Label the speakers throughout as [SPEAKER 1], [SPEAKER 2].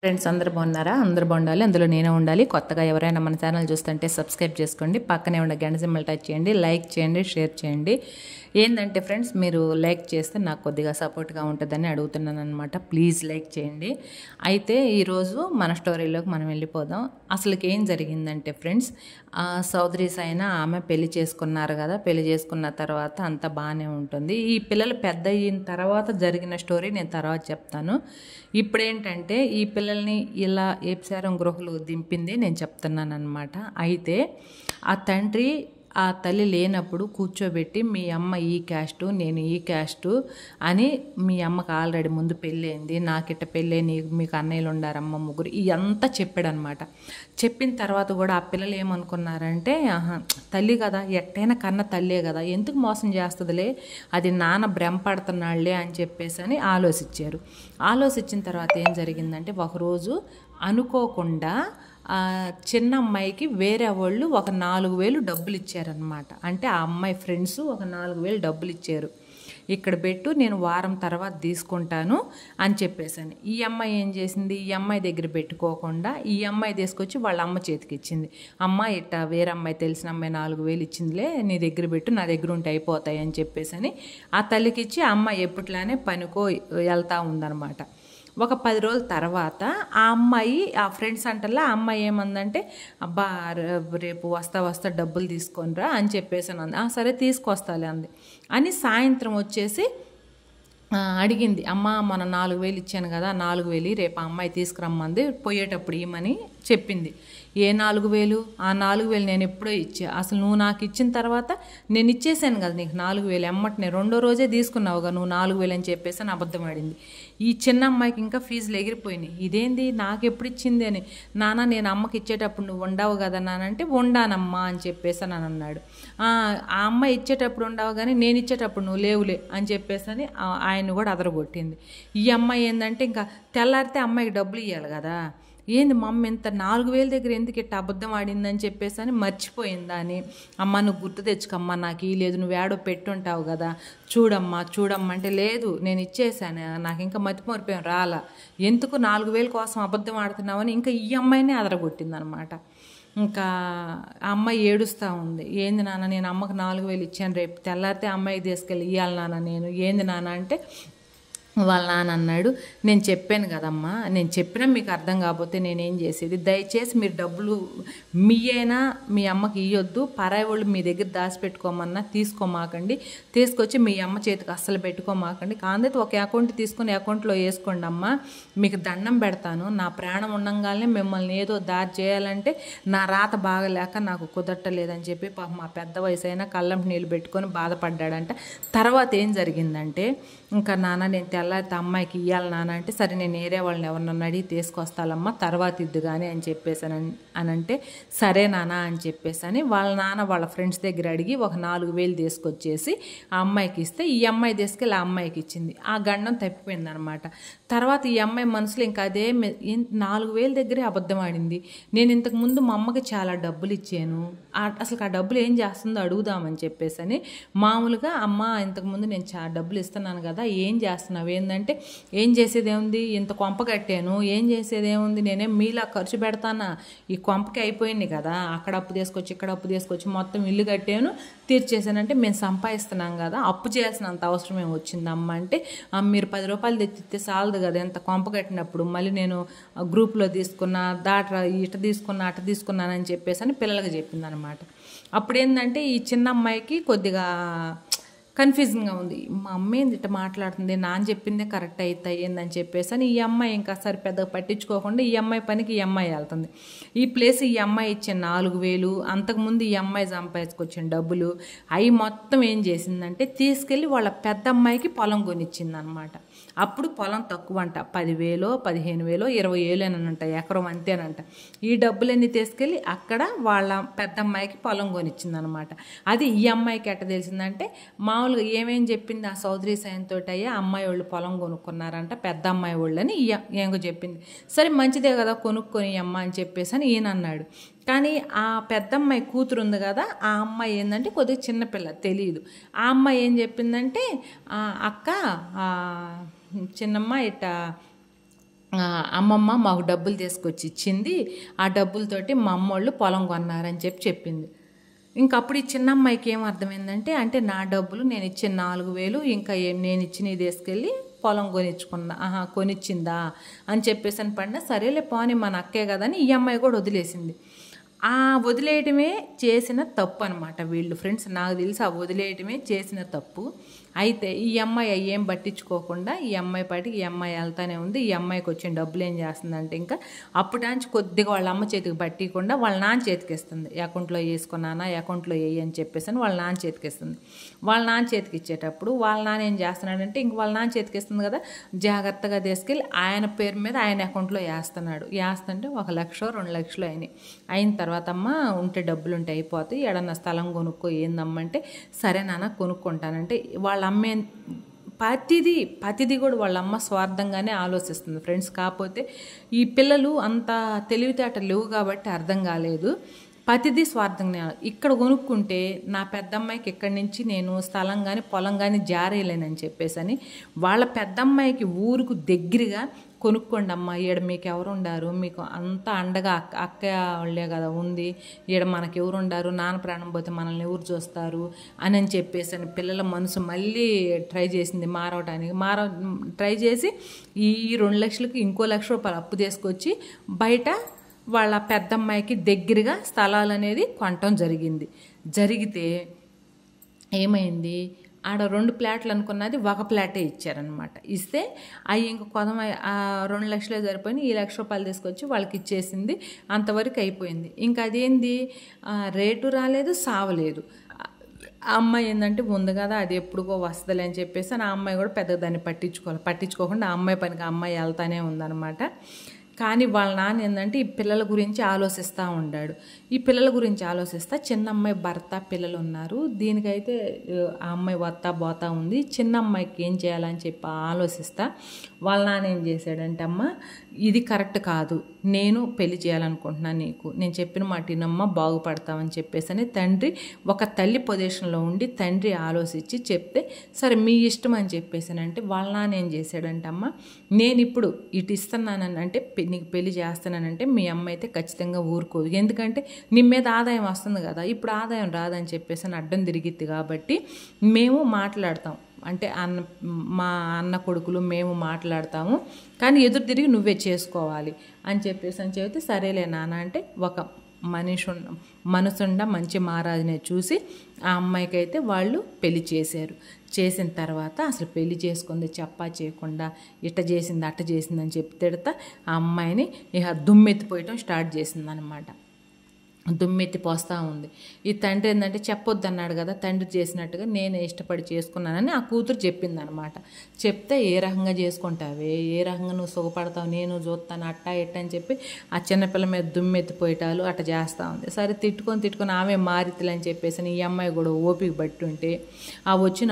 [SPEAKER 1] Friends అందరూ బాగున్నారా? అందరూ బాగుండాలి, అందులో నేనే ఉండాలి. కొత్తగా ఎవరైనా మన ఛానల్ చూస్తుంటే సబ్స్క్రైబ్ చేసుకోండి, పక్కనే ఉన్న గంట సింబల్ టచ్ చేయండి, లైక్ చేయండి, షేర్ చేయండి. ఏంటంటే ఫ్రెండ్స్, మీరు లైక్ చేస్తే నాకు కొద్దిగా సపోర్ట్గా ఉంటుందని అడుగుతున్నాను అనమాట. ప్లీజ్ లైక్ చేయండి. అయితే ఈరోజు మన స్టోరీలోకి మనం వెళ్ళిపోదాం. అసలుకి ఏం జరిగిందంటే ఫ్రెండ్స్, సౌదరీస్ అయినా ఆమె పెళ్లి చేసుకున్నారు కదా. పెళ్లి చేసుకున్న తర్వాత అంత బాగానే ఉంటుంది. ఈ పిల్లలు పెద్ద అయిన తర్వాత జరిగిన స్టోరీ నేను తర్వాత చెప్తాను. ఇప్పుడేంటంటే ఈ పిల్లల్ని ఇలా ఏప్సారం గృహలు దింపింది నేను చెప్తున్నాను అనమాట. అయితే ఆ తండ్రి ఆ తల్లి లేనప్పుడు కూర్చోబెట్టి, మీ అమ్మ ఈ క్యాస్టు, నేను ఈ క్యాస్టు అని, మీ అమ్మకి ఆల్రెడీ ముందు పెళ్ళైంది, నాకిట్ట పెళ్ళే, మీకు అన్నయ్యలు ఉండారమ్మ ముగ్గురు, ఇదంతా చెప్పాడనమాట. చెప్పిన తర్వాత కూడా ఆ పిల్లలు ఏమనుకున్నారంటే, తల్లి కదా, ఎట్టైనా కన్న తల్లే కదా, ఎందుకు మోసం చేస్తుందిలే, అది నాన్న భ్రమపడుతున్నాళ్లే అని చెప్పేసి అని ఆలోచించారు. ఆలోచించిన తర్వాత ఏం జరిగిందంటే, ఒకరోజు అనుకోకుండా చిన్న అమ్మాయికి వేరే వాళ్ళు ఒక 4,000 డబ్బులు ఇచ్చారనమాట. అంటే ఆ అమ్మాయి ఫ్రెండ్స్ ఒక 4,000 డబ్బులు ఇచ్చారు. ఇక్కడ పెట్టు, నేను వారం తర్వాత తీసుకుంటాను అని చెప్పేసాను. ఈ అమ్మాయి ఏం చేసింది, ఈ అమ్మాయి దగ్గర పెట్టుకోకుండా ఈ అమ్మాయి తీసుకొచ్చి వాళ్ళ అమ్మ చేతికి ఇచ్చింది. అమ్మాయి ఇట్ట వేరే అమ్మాయి, తెలిసిన అమ్మాయి 4,000 ఇచ్చిందిలే, నీ దగ్గర పెట్టు, నా దగ్గర ఉంటే అయిపోతాయి అని చెప్పేసి ఆ తల్లికి ఇచ్చి, ఆ అమ్మాయి ఎప్పట్లానే పనికో వెళ్తూ ఉందన్నమాట. ఒక 10 రోజుల తర్వాత ఆ అమ్మాయి, ఆ ఫ్రెండ్స్ అంటల్లా, ఆ అమ్మాయి ఏమందంటే, అబ్బా రేపు వస్తా డబ్బులు తీసుకొనిరా అని చెప్పేసి అంది. సరే తీసుకొస్తాలే అంది. అని సాయంత్రం వచ్చేసి అడిగింది, అమ్మ మన 4,000 ఇచ్చాను కదా, 4,000 రేపు ఆ అమ్మాయి తీసుకురమ్మంది, పోయేటప్పుడు ఇమ్మని చెప్పింది. ఏ 4,000? ఆ 4,000 నేను ఎప్పుడో ఇచ్చా, అసలు నువ్వు నాకు ఇచ్చిన తర్వాత నేను ఇచ్చేసాను కదా నీకు 4,000, ఎమ్మటనే రెండో రోజే తీసుకున్నావుగా నువ్వు 4,000 అని చెప్పేసి అని అబద్ధం ఆడింది. ఈ చిన్న అమ్మాయికి ఇంకా ఫీజులు ఎగిరిపోయినాయి. ఇదేంది నాకు ఎప్పుడు ఇచ్చింది అని. నాన్న నేను అమ్మకి ఇచ్చేటప్పుడు నువ్వు ఉండవు కదా నానంటే, ఉండానమ్మా అని చెప్పేసి అని అన్నాడు. ఆ అమ్మాయి ఇచ్చేటప్పుడు ఉండవు కానీ నేను ఇచ్చేటప్పుడు నువ్వు లేవులే అని చెప్పేసి అని ఆయన్ని కూడా అదరగొట్టింది. ఈ అమ్మాయి ఏంటంటే, ఇంకా తెల్లారితే అమ్మాయికి డబ్బులు ఇవ్వాలి కదా, ఏంది మా అమ్మ ఇంత 4,000 దగ్గర ఎందుకు ఇట్ట అబద్ధం ఆడిందని చెప్పేసి అని మర్చిపోయిందా అని, అమ్మ నువ్వు గుర్తు తెచ్చుకమ్మా, నాకు ఈ లేదు, నువ్వు ఏడో పెట్టుంటావు కదా, చూడమ్మా అంటే, లేదు నేను ఇచ్చేసాను, నాకు ఇంకా మతిమరిపోయాను రాలా, ఎందుకు 4,000 కోసం అబద్ధం ఆడుతున్నావని ఇంకా ఈ అమ్మాయినే అదరగొట్టిందనమాట. ఇంకా ఆ అమ్మాయి ఏడుస్తూ ఉంది. ఏంది నాన్న, నేను అమ్మకు 4,000 ఇచ్చాను, రేపు తెల్లారితే అమ్మాయికి తీసుకెళ్ళి ఇవ్వాలి నాన్న నేను, ఏంది నాన్న అంటే, వాళ్ళ నాన్న అన్నాడు, నేను చెప్పాను కదమ్మా, నేను చెప్పినా మీకు అర్థం కాకపోతే నేనేం చేసేది, దయచేసి మీరు డబ్బులు మీ అయినా మీ అమ్మకి ఇవ్వద్దు, పరాయి వాళ్ళు మీ దగ్గర దాచిపెట్టుకోమన్నా తీసుకోమాకండి, తీసుకొచ్చి మీ అమ్మ చేతికి అస్సలు పెట్టుకోమాకండి, కాందైతే ఒక అకౌంట్ తీసుకొని అకౌంట్లో వేసుకోండి అమ్మ, మీకు దండం పెడతాను, నా ప్రాణం ఉండంగానే మిమ్మల్ని ఏదో దారి చేయాలంటే నా రాత బాగలేక నాకు కుదరటలేదని చెప్పి పాప మా పెద్ద వయసు అయినా కళ్ళంటి నీళ్ళు పెట్టుకొని బాధపడ్డాడంట. తర్వాత ఏం జరిగిందంటే, ఇంకా నాన్న నేను తెల్లారితే అమ్మాయికి ఇవ్వాలి నాన్న అంటే, సరే నేను ఏరే వాళ్ళని ఎవరినన్నా అడిగి తీసుకొస్తాలమ్మా, తర్వాత ఇద్దు కానీ అని చెప్పేసి అని అంటే, సరే నాన్న అని చెప్పేసి అని వాళ్ళ నాన్న వాళ్ళ ఫ్రెండ్స్ దగ్గర అడిగి ఒక 4,000 తీసుకొచ్చేసి ఆ అమ్మాయికి ఇస్తే, ఈ అమ్మాయి తీసుకెళ్ళి ఆ అమ్మాయికి ఇచ్చింది. ఆ గండం తప్పిపోయింది అనమాట. తర్వాత ఈ అమ్మాయి మనసులో ఇంకా అదే 4,000 దగ్గరే అబద్ధం ఆడింది, నేను ఇంతకుముందు మా అమ్మకి చాలా డబ్బులు ఇచ్చాను, అసలు ఆ డబ్బులు ఏం చేస్తుందో అడుగుదామని చెప్పేసి అని మామూలుగా, అమ్మ ఇంతకుముందు నేను చాలా డబ్బులు ఇస్తున్నాను కదా, ఏం చేస్తున్నావు ఏంటంటే, ఏం చేసేది ఏముంది, ఇంత కొంప కట్టాను, ఏం చేసేది ఏముంది, నేనేం మీలా ఖర్చు పెడతానా, ఈ కొంపకి అయిపోయింది కదా, అక్కడ అప్పు తీసుకొచ్చి ఇక్కడ అప్పు తీసుకొచ్చి మొత్తం ఇల్లు కట్టాను తీర్చేసానంటే, మేము సంపాదిస్తున్నాం కదా, అప్పు చేయాల్సినంత అవసరం ఏమి వచ్చింది అమ్మ అంటే, మీరు 10 రూపాయలు తెచ్చిస్తే చాలదు కదా, ఎంత కొంప కట్టినప్పుడు, మళ్ళీ నేను గ్రూప్లో తీసుకున్నా, ఇట తీసుకున్నా అట తీసుకున్నానని చెప్పేసి అని పిల్లలకి చెప్పింది అనమాట. అప్పుడు ఏంటంటే, ఈ చిన్న అమ్మాయికి కొద్దిగా కన్ఫ్యూజన్గా ఉంది, మా అమ్మ ఏంది ఇట్లా మాట్లాడుతుంది, నాన్న చెప్పిందే కరెక్ట్ ఏందని చెప్పేసి అని ఈ అమ్మాయి ఇంకా సరి పెద్దగా పట్టించుకోకుండా ఈ అమ్మాయి పనికి ఈ అమ్మాయి వెళ్తుంది. ఈ ప్లేస్ ఈ అమ్మాయి ఇచ్చిన 4,000, అంతకుముందు ఈ అమ్మాయి సంపాదించుకొచ్చిన డబ్బులు అవి మొత్తం ఏం చేసిందంటే, తీసుకెళ్ళి వాళ్ళ పెద్ద అమ్మాయికి పొలం కొనిచ్చింది అనమాట. అప్పుడు పొలం తక్కువ అంట, 10,000, 15,000, 20,000 ఎకరం అంతేనంట. ఈ డబ్బులన్నీ తీసుకెళ్ళి అక్కడ వాళ్ళ పెద్ద అమ్మాయికి పొలం కొనిచ్చింది అనమాట. అది ఈ అమ్మాయికి ఎట్ట తెలిసిందంటే, మామూలుగా ఏమేం చెప్పింది ఆ సౌదరి సాయంతో, అయ్యా అమ్మాయి వాళ్ళు పొలం కొనుక్కున్నారంట పెద్ద అమ్మాయి వాళ్ళు అని ఏంగో చెప్పింది. సరే మంచిదే కదా కొనుక్కొని అమ్మ అని చెప్పేసి అని ఈయన అన్నాడు. కానీ ఆ పెద్దమ్మాయి కూతురు ఉంది కదా, ఆ అమ్మాయి ఏంటంటే కొద్దిగా చిన్నపిల్ల తెలియదు. ఆ అమ్మాయి ఏం చెప్పిందంటే, అక్క చిన్నమ్మ ఇట్ట అమ్మమ్మ మాకు డబ్బులు తీసుకొచ్చి ఇచ్చింది, ఆ డబ్బులతోటి మా అమ్మోళ్ళు పొలం కొన్నారని చెప్పింది. ఇంకప్పుడు ఈ చిన్న అమ్మాయికి ఏం అర్థమైందంటే, అంటే నా డబ్బులు నేను ఇచ్చిన 4,000 ఇంకా నేను ఇచ్చినవి తీసుకెళ్ళి పొలం కొనిచ్చుకున్నా, కొనిచ్చిందా అని చెప్పేసి అని పడినా, సరేలే పోనీ మన అక్కే కదా అని ఈ అమ్మాయి కూడా వదిలేసింది. ఆ వదిలేయటమే చేసిన తప్పు అనమాట వీళ్ళు ఫ్రెండ్స్. నాకు తెలిసి ఆ వదిలేయటమే చేసిన తప్పు. అయితే ఈ అమ్మాయి ఏం పట్టించుకోకుండా ఈ అమ్మాయి పాటికి ఈ అమ్మాయి వెళ్తానే ఉంది. ఈ అమ్మాయికి వచ్చిన డబ్బులు ఏం చేస్తుందంటే, ఇంకా అప్పటాంచి కొద్దిగా వాళ్ళ అమ్మ చేతికి పట్టికుండా వాళ్ళ నాన్న చేతికి ఇస్తుంది. అకౌంట్లో వేసుకున్నానా, అకౌంట్లో వేయి అని చెప్పేసి అని వాళ్ళ నాన్న చేతికి ఇస్తుంది. వాళ్ళ నాన్న చేతికి ఇచ్చేటప్పుడు వాళ్ళ నాన్న ఏం చేస్తున్నాడంటే, ఇంక వాళ్ళ నాన్న చేతికి ఇస్తుంది కదా, జాగ్రత్తగా తీసుకెళ్ళి ఆయన పేరు మీద ఆయన అకౌంట్లో వేస్తున్నాడు. వేస్తుంటే 1,00,000 2,00,000 అయినాయి. అయిన తర్వాత అమ్మ ఉంటే డబ్బులు ఉంటే అయిపోతాయి, ఎడన్నా స్థలం కొనుక్కో ఏందమ్మంటే, సరే నాన్న కొనుక్కుంటానంటే వాళ్ళ అమ్మే ప్రతిదీ కూడా వాళ్ళ అమ్మ స్వార్థంగానే ఆలోచిస్తుంది ఫ్రెండ్స్. కాకపోతే ఈ పిల్లలు అంత తెలివితేటలు లేవు కాబట్టి అర్థం కాలేదు. ప్రతిదీ స్వార్థంగా. ఇక్కడ కొనుక్కుంటే నా పెద్దమ్మాయికి ఇక్కడి నుంచి నేను స్థలం కానీ పొలం కానీ జారేయలేనని చెప్పేసి వాళ్ళ పెద్దమ్మాయికి ఊరుకు దగ్గరగా కొనుక్కోండి అమ్మ, ఈడ మీకు ఎవరు ఉండారు, మీకు అంతా అండగా అక్క వాళ్ళే కదా ఉంది, ఈడ మనకి ఎవరు ఉండారు, నాన్న ప్రాణం పోతే మనల్ని ఎవరు చూస్తారు అని చెప్పేసి పిల్లల మనసు మళ్ళీ ట్రై చేసింది మారవటానికి. ట్రై చేసి ఈ 2 లక్షలకి ఇంకో ₹1,00,000 అప్పు తీసుకొచ్చి బయట వాళ్ళ పెద్దమ్మాయికి దగ్గరగా స్థలాలు అనేది కొనటం జరిగితే ఏమైంది, ఆడ 2 ప్లాట్లు అనుకున్నది 1 ప్లాటే ఇచ్చారనమాట. ఇస్తే అవి ఇంక ఆ 2 లక్షలే సరిపోయి ఈ ₹1,00,000 తీసుకొచ్చి వాళ్ళకి ఇచ్చేసింది. అంతవరకు అయిపోయింది. ఇంకా అదేంది, రేటు రాలేదు, సావలేదు. ఆ అమ్మాయి ఏంటంటే ఉంది కదా, అది ఎప్పుడుకో వస్తుందిలే అని చెప్పేసి ఆ అమ్మాయి కూడా పెద్దగా దాన్ని పట్టించుకోకుండా ఆ అమ్మాయి పనికి ఆ అమ్మాయి వెళ్తానే ఉందన్నమాట. కానీ వాళ్ళ నాన్న ఏంటంటే ఈ పిల్లల గురించి ఆలోచిస్తూ ఉన్నాడు. ఈ పిల్లల గురించి ఆలోచిస్తా, చిన్న అమ్మాయి భర్త పిల్లలు ఉన్నారు, దీనికైతే ఆ అమ్మాయి వస్తా పోతా ఉంది, చిన్న అమ్మాయికి ఏం చేయాలని చెప్పి ఆలోచిస్తా వాళ్ళ నాన్న ఏం చేశాడంటే, అమ్మ ఇది కరెక్ట్ కాదు, నేను పెళ్లి చేయాలనుకుంటున్నాను, నేను చెప్పిన మాట వినమ్మ బాగుపడతామని చెప్పేసి తండ్రి ఒక తల్లి పొజిషన్లో ఉండి తండ్రి ఆలోచించి చెప్తే, సరే మీ ఇష్టం అని చెప్పేసానంటే వాళ్ళ నాన్న ఏం చేశాడంటే, అమ్మ నేను ఇప్పుడు ఇటు ఇస్తున్నానని అంటే నీకు పెళ్లి చేస్తానంటే మీ అమ్మ అయితే ఖచ్చితంగా ఊరుకోదు, ఎందుకంటే నీ మీద ఆదాయం వస్తుంది కదా, ఇప్పుడు ఆదాయం రాదని చెప్పేసి అడ్డం తిరిగిద్ది కాబట్టి మేము మాట్లాడతాం, అంటే మా అన్న కొడుకులు మేము మాట్లాడతాము, కానీ ఎదురు తిరిగి నువ్వే చేసుకోవాలి అని చెప్తే సరేలే నాన్న అంటే ఒక మనసుండ మంచి మహారాజునే చూసి ఆ అమ్మాయికైతే వాళ్ళు పెళ్లి చేశారు. చేసిన తర్వాత అసలు పెళ్లి చేసుకుంది చెప్పా చేయకుండా ఇట్ట చేసింది అట్ట చేసిందని చెప్పి తిడతా ఆ అమ్మాయిని ఇక దుమ్మెత్తిపోయటం స్టార్ట్ చేసిందనమాట. దుమ్మెత్తి పోస్తూ ఉంది. ఈ తండ్రి ఏంటంటే చెప్పొద్దు అన్నాడు కదా, తండ్రి చేసినట్టుగా నేనే ఇష్టపడి చేసుకున్నానని ఆ కూతురు చెప్పిందనమాట. చెప్తే ఏ రకంగా చేసుకుంటావే, ఏ రకంగా నువ్వు సుఖపడతావు, నేను చూస్తాను అట్టా ఇట్ట అని చెప్పి ఆ చిన్నపిల్ల మీద దుమ్మెత్తిపోయటాలు అట్ట చేస్తూ ఉంది. సరే తిట్టుకొని ఆమె మారితులని చెప్పేసి ఈ అమ్మాయి కూడా ఓపిక పట్టుంటే ఆ వచ్చిన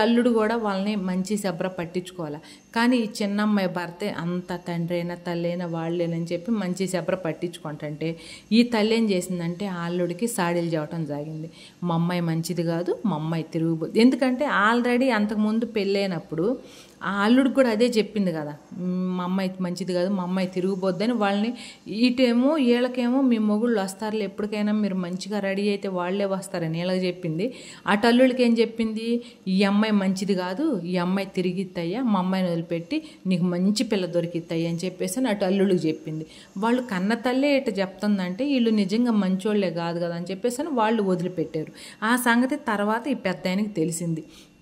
[SPEAKER 1] అల్లుడు కూడా వాళ్ళని మంచి శబ్ర పట్టించుకోవాలి. కానీ ఈ చిన్నమ్మాయి భర్తే అంత తండ్రి అయినా తల్లి అయినా వాళ్ళేనని చెప్పి మంచి శబ్ర పట్టించుకుంటుంటే ఈ తల్లి ఏం చేసిందంటే ఆ అల్లుడికి సాడీలు చేయటం జరిగింది. మా అమ్మాయి మంచిది కాదు, మా అమ్మాయి తిరుగుబోదు. ఎందుకంటే ఆల్రెడీ అంతకుముందు పెళ్ళైనప్పుడు ఆ అల్లుడికి కూడా అదే చెప్పింది కదా, మా అమ్మాయి మంచిది కాదు, మా అమ్మాయి తిరిగిపోద్దని. వాళ్ళని వీళ్ళకేమో మీ మొగుళ్ళు వస్తారులే, ఎప్పటికైనా మీరు మంచిగా రెడీ అయితే వాళ్ళే వస్తారని వీళ్ళకి చెప్పింది. అటు అల్లుడికి ఏం చెప్పింది, ఈ అమ్మాయి మంచిది కాదు, ఈ అమ్మాయి తిరిగిత్తయ్యా, మా అమ్మాయిని వదిలిపెట్టి నీకు మంచి పిల్ల దొరికిత్తయ్యా అని చెప్పేసి అటు అల్లుడికి చెప్పింది. వాళ్ళు కన్న తల్లే ఇటు చెప్తుందంటే వీళ్ళు నిజంగా మంచోళ్లే కాదు కదా అని చెప్పేసి వాళ్ళు వదిలిపెట్టారు. ఆ సంగతి తర్వాత ఈ పెద్ద ఆయనకి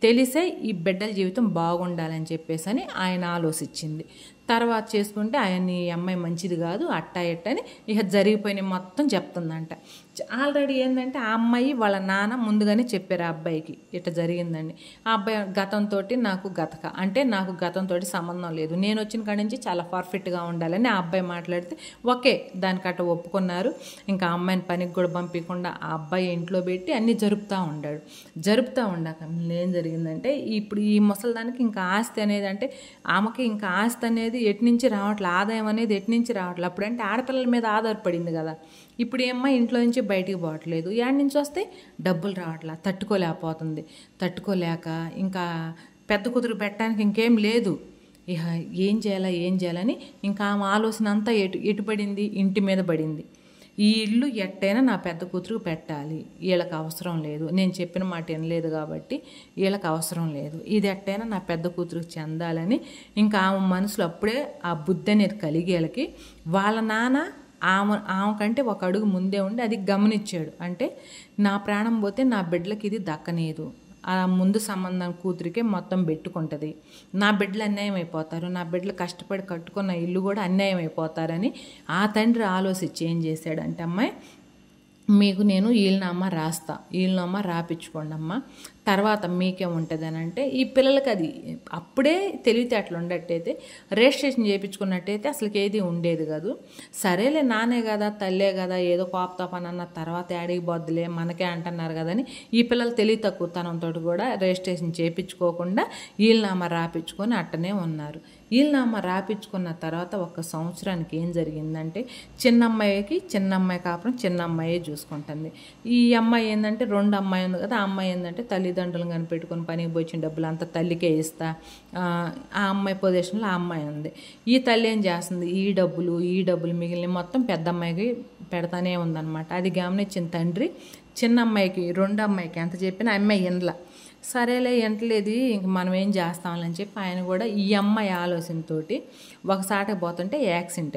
[SPEAKER 1] తెలిసే ఈ బిడ్డల జీవితం బాగుండాలని చెప్పేసి ఆయన ఆలోచించింది. తర్వాత చేసుకుంటే ఆయన ఈ అమ్మాయి మంచిది కాదు అట్టా ఎట్టని ఇక జరిగిపోయిన మొత్తం చెప్తుందంట. ఆల్రెడీ ఏంటంటే ఆ అమ్మాయి వాళ్ళ నాన్న ముందుగానే చెప్పారు ఆ అబ్బాయికి ఇట్లా జరిగిందండి. ఆ అబ్బాయి నాకు గతంతో సంబంధం లేదు, నేను వచ్చిన కాడి నుంచి చాలా పర్ఫెక్ట్గా ఉండాలని ఆ అబ్బాయి మాట్లాడితే ఓకే దానికట్ట ఒప్పుకున్నారు. ఇంకా ఆ అమ్మాయిని పనికి కూడా పంపించకుండా ఆ అబ్బాయి ఇంట్లో పెట్టి అన్నీ జరుపుతూ ఉండాక ఏం జరిగిందంటే, ఇప్పుడు ఈ ముసలిదానికి ఇంకా ఆస్తి అనేది అంటే ఆమెకి ఇంకా ఆస్తి అనేది ఎటు నుంచి రావట్లేదు, ఆదాయం అనేది ఎటు నుంచి రావట్లేదు. అప్పుడంటే ఆడపిల్లల మీద ఆధారపడింది కదా, ఇప్పుడు ఏమ్మా ఇంట్లో నుంచి బయటికి పోవట్లేదు, యాడ్ నుంచి వస్తే డబ్బులు రావట్లా, తట్టుకోలేక ఇంకా పెద్ద కూతురు పెట్టడానికి ఇంకేం లేదు. ఇక ఏం చేయాలని ఇంకా ఆమె ఆలోచన అంతా ఎటు పడింది, ఇంటి మీద పడింది. ఈ ఇల్లు ఎట్టయినా నా పెద్ద కూతురుకు పెట్టాలి, వీళ్ళకి అవసరం లేదు, నేను చెప్పిన మాట వినలేదు కాబట్టి వీళ్ళకి అవసరం లేదు, ఇది ఎట్టయినా నా పెద్ద కూతురుకు చెందాలని ఇంకా ఆమె మనసులో అప్పుడే ఆ బుద్ధి అనేది కలిగి వీళ్ళకి వాళ్ళ నాన్న ఆమె కంటే ఒక అడుగు ముందే ఉండి అది గమనించాడు. అంటే నా ప్రాణం పోతే నా బిడ్డలకి ఇది దక్కలేదు, ఆ ముందు సంబంధం కూతురికే మొత్తం పెట్టుకుంటుంది, నా బిడ్డలు అన్యాయం అయిపోతారు, నా బిడ్డలు కష్టపడి కట్టుకున్న ఇల్లు కూడా అన్యాయం అయిపోతారని ఆ తండ్రి ఆలోచించి ఏం చేశాడంటే, అమ్మాయి మీకు నేను ఈల్నామా రాస్తా, ఈల్నామా రాపించుకోండి అమ్మ, తర్వాత మీకే ఉంటుంది అని అంటే ఈ పిల్లలకి అది అప్పుడే తెలివితేటలు ఉండట్టయితే రిజిస్ట్రేషన్ చేయించుకున్నట్టయితే అసలుకి ఏది ఉండేది కాదు. సరేలే నానే కదా తల్లే కదా ఏదో కోపతాపని అన్న తర్వాత యాడికి బొద్దులే మనకే అంటున్నారు కదని ఈ పిల్లలు తెలివి తక్కువతనంతో కూడా రిజిస్ట్రేషన్ చేయించుకోకుండా ఈల్నామా రాపించుకొని అట్టనే ఉన్నారు. ఈల్నామా రాపించుకున్న తర్వాత 1 సంవత్సరానికి ఏం జరిగిందంటే చిన్న అమ్మాయి కాపురం చిన్న అమ్మాయే చూసుకుంటుంది. ఈ అమ్మాయి ఏంటంటే 2 అమ్మాయి ఉంది కదా, ఆ అమ్మాయి ఏంటంటే తల్లిదండ్రులను కనిపెట్టుకొని పనికి పోయిన డబ్బులు అంతా తల్లికే ఇస్తా, ఆ అమ్మాయి పొజిషన్లో ఆ అమ్మాయి ఉంది. ఈ తల్లి ఏం చేస్తుంది, ఈ డబ్బులు మిగిలిన మొత్తం పెద్ద అమ్మాయికి పెడతానే ఉందన్నమాట. అది గమనించిన తండ్రి చిన్న అమ్మాయికి 2 అమ్మాయికి ఎంత చెప్పినా అమ్మాయి ఇండ్ల సరేలే ఎంటలేదు ఇంక మనం ఏం చేస్తామని చెప్పి ఆయన కూడా ఈ అమ్మాయి ఆలోచనతోటి ఒకసారి పోతుంటే యాక్సిడెంట్ అయ్యింది.